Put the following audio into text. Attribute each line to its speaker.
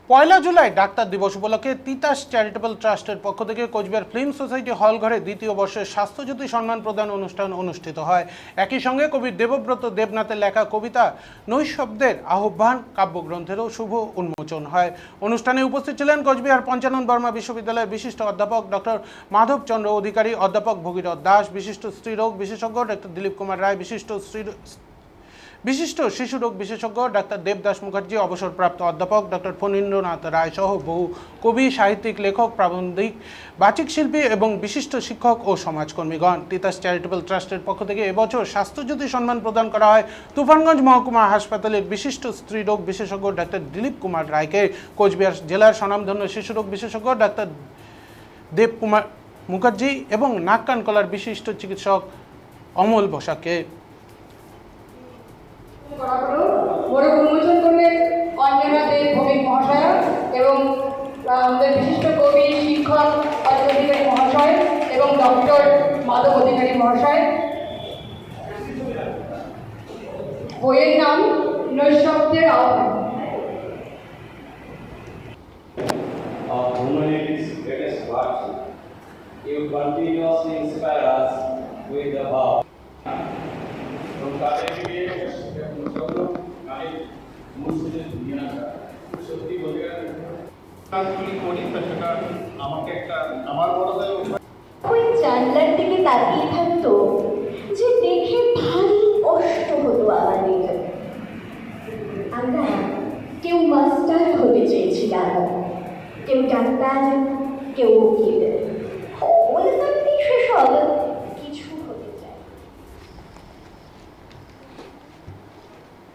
Speaker 1: পয়লা July doctor দিবস উপলক্ষে Titas charitable ট্রাস্টের পক্ষ থেকে কোচবিহার ফিল্ম সোসাইটি হল ঘরে দ্বিতীয় বর্ষের স্বাস্থ্যজ্যোতি সম্মান প্রদান অনুষ্ঠান অনুষ্ঠিত হয়। একই সঙ্গে কবি দেবব্রত দেবনাথের লেখা কবিতা নৈশব্দের আহ্বান কাব্যগ্রন্থেরও শুভ উন্মোচন হয়। অনুষ্ঠানে উপস্থিত ছিলেন কোচবিহার পঞ্চানন বর্মা বিশ্ববিদ্যালয়ের বিশিষ্ট অধ্যাপক ডক্টর মাধবচন্দ্র অধিকারী, অধ্যাপক ভগীরথ দাস, বিশিষ্ট স্ত্রীরোগ বিশেষজ্ঞ ডক্টর দিলীপ কুমার রায়, বিশিষ্ট শিশুরোগ বিশেষজ্ঞ ডাক্তার দেবদাস মুখার্জি, অবসরপ্রাপ্ত অধ্যাপক ডক্টর ফণীন্দ্রনাথ রায় সহ বহু কবি, সাহিত্যিক, লেখক, প্রাবন্ধিক, বাচিক শিল্পী এবং বিশিষ্ট শিক্ষক ও সমাজকর্মীগণ। তিতাস চ্যারিটেবল ট্রাস্টের পক্ষ থেকে এবছর স্বাস্থ্যজ্যোতি সম্মান প্রদান করা হয় তুফানগঞ্জ মহকুমা হাসপাতালের বিশিষ্ট স্ত্রীরোগ বিশেষজ্ঞ ডাক্তার দিলীপ কুমার রায়কে, কোচবিহার জেলার স্বনামধন্য শিশুরোগ বিশেষজ্ঞ ডাক্তার দেব কুমার মুখার্জি এবং নাক কান গলার বিশিষ্ট চিকিৎসক অমল বসাককে।
Speaker 2: উন্মোচন করলেন অঞ্জনা দেব ভৌমিক মহাশয় এবং আমাদের বিশিষ্ট কবি, শিক্ষক অধিকারী মহাশয় এবং ডক্টর মাধব অধিকারী মহাশয়। বইয়ের নাম নৈশব্দের আহ্বান।
Speaker 3: Of humanity's greatest virtue, you continuously inspire us with the vow.
Speaker 4: সত্যি বলতে কাজগুলি করি সেটা আমাকে একটা আমার বড়
Speaker 5: ওই জানলার দিকে তাকিয়ে থাকতো যে দেখে ভারী কষ্ট হতো আমাদের। আমরা কেউ মাস্টার হতে চেয়েছিলাম, কেউ ডাক্তার, কেউ উকিল, বিশেষজ্ঞ